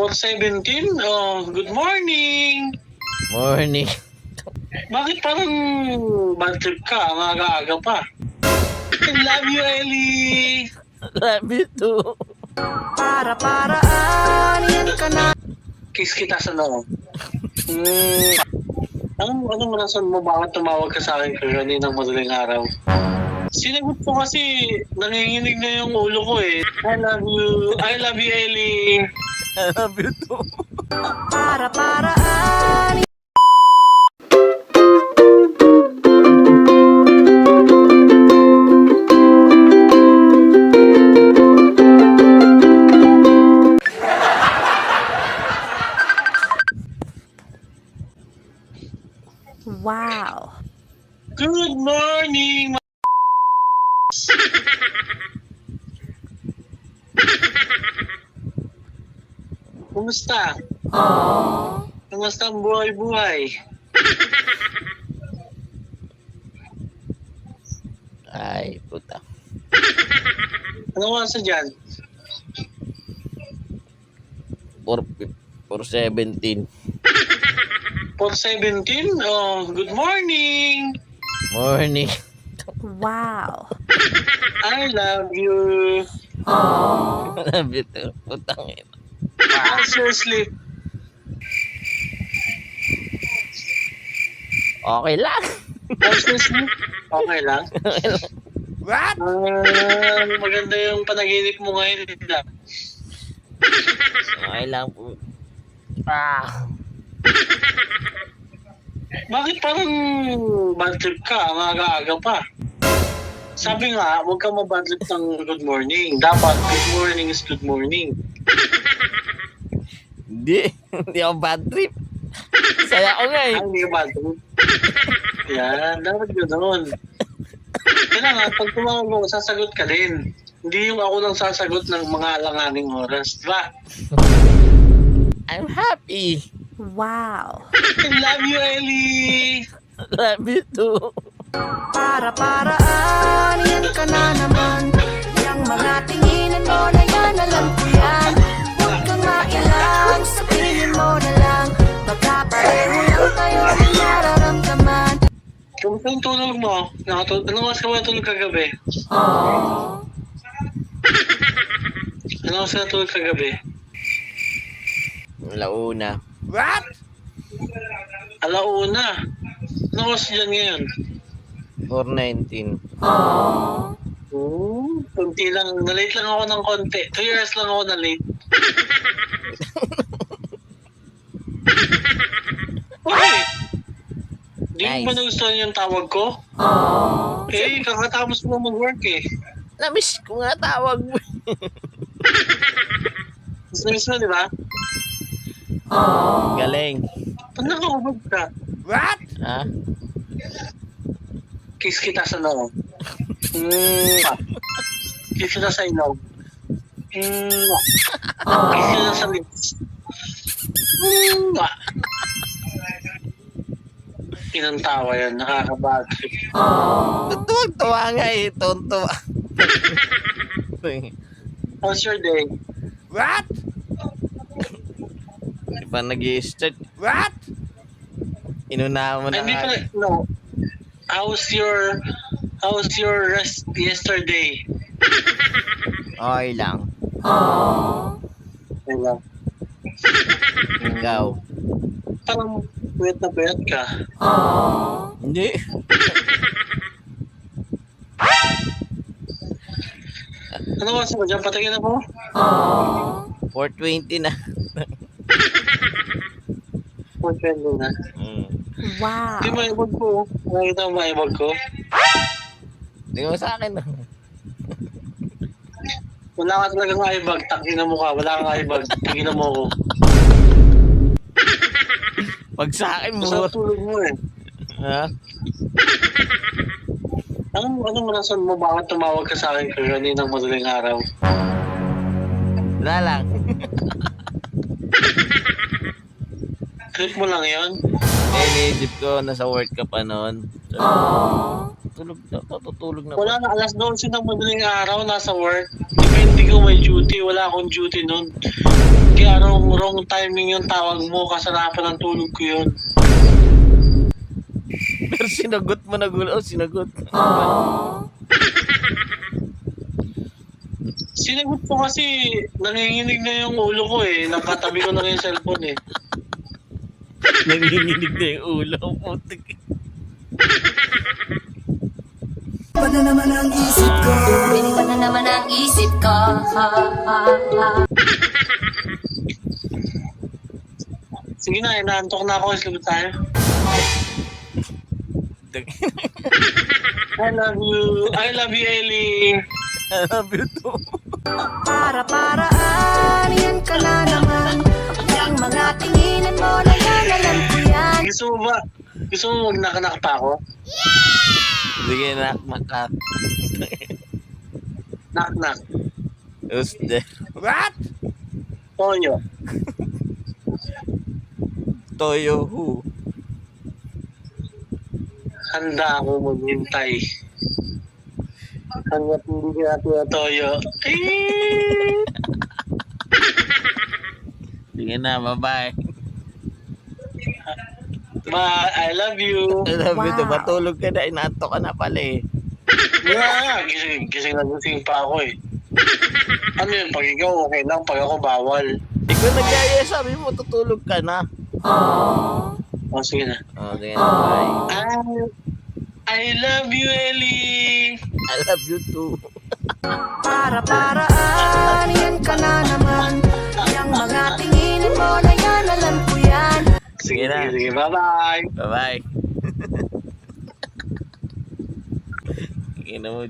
4:17? Oh, good morning! Morning. Bakit parang bad trip ka? Ang aga-aga pa. I love you, Ellie! Love you too. Para-paraan ka na. Kiss kita sa noo. Anong rason mo bakit tumawag ka sa akin kaninang madaling araw? Sinagot ko kasi nanginginig na yung ulo ko eh. I love you, Ellie! Love you too. Para-paraan. Wow. Good morning, Kumusta? Kumusta ang buhay-buhay? Ay, puta. Ano oras na dyan? 4:17. 4:17? Oh, good morning! Morning. Wow. I love you! Love you too. Putang ina. How's your sleep? Okay lang. How's your sleep? Okay lang? What? Maganda yung panaginip mo ngayon. Okay lang po. Ah. Bakit parang bad trip ka? Ang aga-aga pa. Sabi nga, huwag ka mabad trip ng good morning. Dapat good morning is good morning. Hindi ako bad trip. Saya ko nga eh. Ay, hindi ka bad trip. Yan, dapat gano'n. Kaya nga, pag tumawag mo, sasagot ka din. Hindi yung ako lang sasagot ng mga alanganing oras. Diba? I'm happy. Wow. I love you, Ellie! Love you too. Para-paraan ka na naman. Yang mga tinginan mo na yan, alam ko yan. Huwag kang mailang, sabihin mo na lang. Baka pareho lang tayo ng nararamdaman. Kumusta yung tulog mo? Anong oras ka ba tulog kagabi? Anong oras ka tulog kagabi? Launa. What? Alauna. Anong oras dyan ngayon? 4:19. Kunti lang. Na-late lang ako ng konti. 2 years lang ako na-late. Bakit? Di mo ba Nice. nagustuhan yung tawag ko? Eh, kakatapos mo mag-work eh. Namiss ko nga tawag mo. Gusto mo, di ba? Galing. Pag nakaubag ka, What? Ha? kiss kita sa noo. Kiss kita sa ilong. Kiss kita sa lips. Inantawa yan, nakaka-bad trip. Tuwag-tuwa nga eh. Tuwag-tuwa. How's your day? What? Di pa nag-i-start. What? Inunahan mo na Hindi nga. pa, no. How's your rest yesterday? Okay lang. Okay lang. Ikaw. Parang puyat na puyat ka. Hindi. Ano oras mo dyan? Patingin na po? 4:20 na. 4:20 na. Wow. Hindi maibag ko. Nakita mo maibag ko? Hindi mo sa akin. Wala ka talagang maibag. Tangina mo ka. Wala kang maibag. Tingin mo ako. Pag sa akin mo. Masarap tulog mo eh. Ha? Anong rason mo bakit tumawag ka sa akin kaninang madaling araw? Wala lang. Trip mo lang yon. Iniisip ko, nasa work ka pa noon. Tulog na, patutulog na. Wala na, alas 12 ng madaling araw, nasa work. Depende ko may duty, wala akong duty nun. Kaya wrong timing yung tawag mo, kasarapan ng tulog ko yun. Pero sinagot mo na gulo. Oh, sinagot. Sinagot ko kasi nanginginig na yung ulo ko eh. Nakatabi ko na rin yung cellphone eh. Nanginginig na yung ulo. Putik. Iba na naman ang isip ko. Iba na naman ang isip ko. Sige na, inaantok na ako. Islabot tayo. I love you, Ellie. I love you too. Para-paraan, yan ka na naman. Yung mga tinginan mo na yan, alam ko yan. Gusto mo ba? Gusto mo magnak-nak pa ako? Sige, nakmak ka. Knock-knock. Who's there? What? Toyo. Toyo who? Handa ako maghintay. Hanggat hindi ka natin Toyo. Sige na, bye-bye. Bye, I love you. I love you too. Matulog ka na. Inaantok ka na pala eh. Yeah, gising na gising pa ako eh. Ano yun, pag ikaw okay lang, pag ako bawal. Ikaw nagyaya, sabi mo tutulog ka na. O, sige na. Oh, sige na, bye. I love you, Ellie. I love you too. Para-paraan, yan ka na naman. Yung mga tinginan mo na yan, alam ko yan. Sige, Sige na. sige, sige. Bye-bye. Bye-bye. Sige na mo.